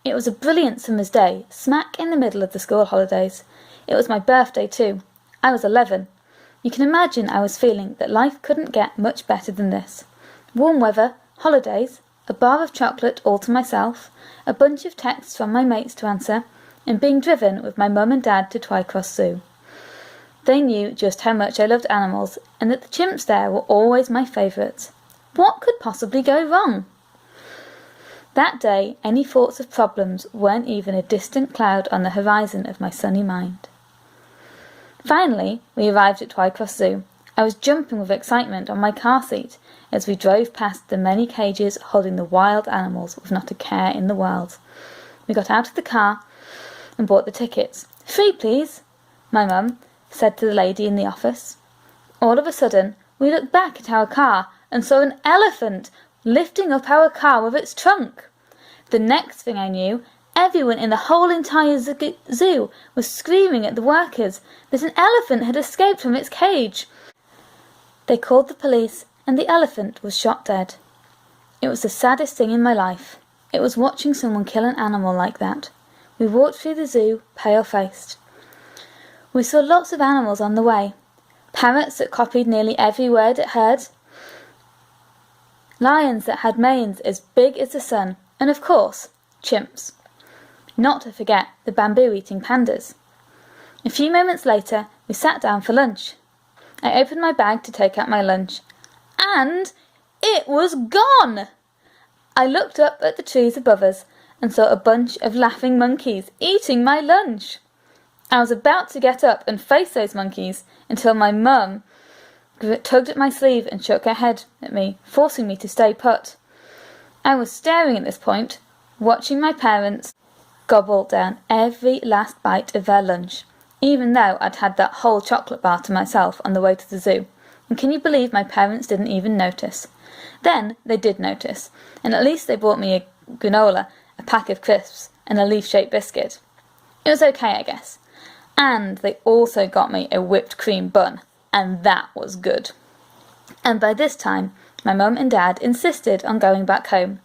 It was a brilliant summer's day, smack in the middle of the school holidays. It was my birthday too. I was 11. You can imagine I was feeling that life couldn't get much better than this. Warm weather, holidays, a bar of chocolate all to myself, a bunch of texts from my mates to answer, and being driven with my mum and dad to Twycross Zoo. They knew just how much I loved animals, and that the chimps there were always my favourites. What could possibly go wrong? That day, any thoughts of problems weren't even a distant cloud on the horizon of my sunny mind. Finally, we arrived at Twycross Zoo. I was jumping with excitement on my car seat as we drove past the many cages holding the wild animals with not a care in the world. We got out of the car and bought the tickets. "Free, please," my mum said to the lady in the office. All of a sudden, we looked back at our car and saw an elephant lifting up our car with its trunk. The next thing I knew, everyone in the whole entire zoo was screaming at the workers that an elephant had escaped from its cage. They called the police and the elephant was shot dead. It was the saddest thing in my life. It was watching someone kill an animal like that. We walked through the zoo, pale-faced. We saw lots of animals on the way. Parrots that copied nearly every word it heard. Lions that had manes as big as the sun. And of course, chimps. Not to forget the bamboo-eating pandas. A few moments later, we sat down for lunch. I opened my bag to take out my lunch. And it was gone! I looked up at the trees above us and saw a bunch of laughing monkeys eating my lunch. I was about to get up and face those monkeys until my mum tugged at my sleeve and shook her head at me, forcing me to stay put. I was staring at this point, watching my parents gobble down every last bite of their lunch, even though I'd had that whole chocolate bar to myself on the way to the zoo. And can you believe my parents didn't even notice? Then they did notice, and at least they bought me a granola, a pack of crisps, and a leaf-shaped biscuit. It was okay, I guess. And they also got me a whipped cream bun, and that was good. And by this time, my mum and dad insisted on going back home.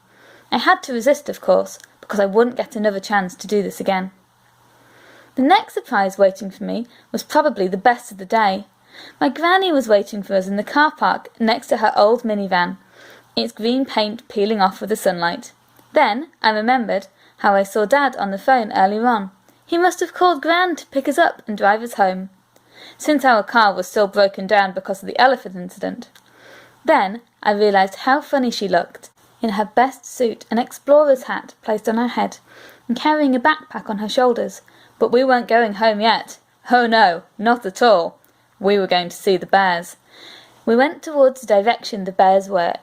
I had to resist, of course, because I wouldn't get another chance to do this again. The next surprise waiting for me was probably the best of the day. My granny was waiting for us in the car park next to her old minivan, its green paint peeling off with the sunlight. Then I remembered how I saw Dad on the phone earlier on. He must have called Gran to pick us up and drive us home, since our car was still broken down because of the elephant incident. Then I realised how funny she looked, in her best suit, an explorer's hat placed on her head, and carrying a backpack on her shoulders. But we weren't going home yet. Oh no, not at all. We were going to see the bears. We went towards the direction the bears were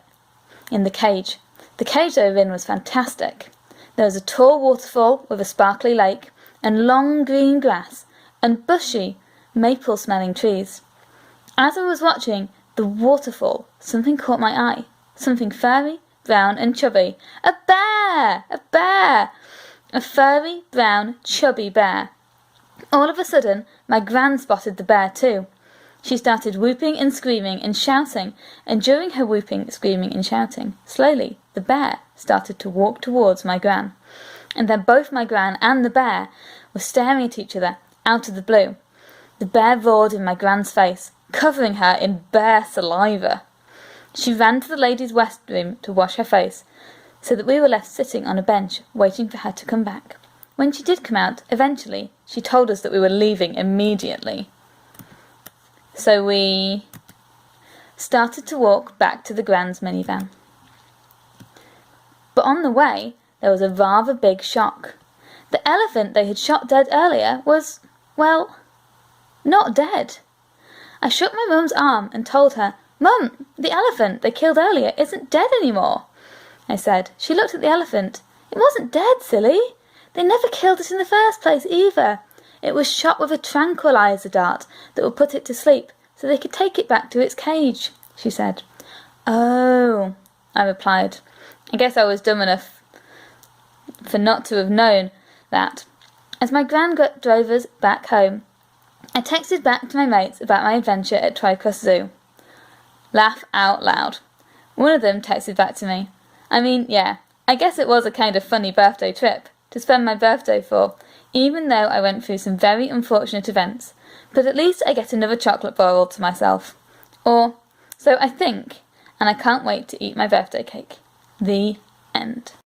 in the cage. The cage they were in was fantastic. There was a tall waterfall with a sparkly lake, and long green grass, and bushy, maple-smelling trees. As I was watching the waterfall, something caught my eye. Something furry, brown, and chubby. A bear! A bear! A furry, brown, chubby bear. All of a sudden, my Gran spotted the bear too. She started whooping and screaming and shouting, and during her whooping, screaming, and shouting, slowly, the bear started to walk towards my Gran. And then both my Gran and the bear were staring at each other, out of the blue. The bear roared in my Gran's face, covering her in bear saliva. She ran to the ladies' restroom to wash her face, so that we were left sitting on a bench, waiting for her to come back. When she did come out, eventually, she told us that we were leaving immediately. So we started to walk back to the Gran's minivan. But on the way, there was a rather big shock. The elephant they had shot dead earlier was, well, not dead. I shook my mum's arm and told her, "Mum, the elephant they killed earlier isn't dead anymore," I said. She looked at the elephant. "It wasn't dead, silly. They never killed it in the first place either. It was shot with a tranquilizer dart that would put it to sleep so they could take it back to its cage," she said. "Oh," I replied. I guess I was dumb enough for not to have known that. As my Gran drove us back home, I texted back to my mates about my adventure at Twycross Zoo. Laugh out loud. One of them texted back to me, "I mean, yeah, I guess it was a kind of funny birthday trip, to spend my birthday for, even though I went through some very unfortunate events, but at least I get another chocolate bar all to myself. Or, so I think, and I can't wait to eat my birthday cake. The end.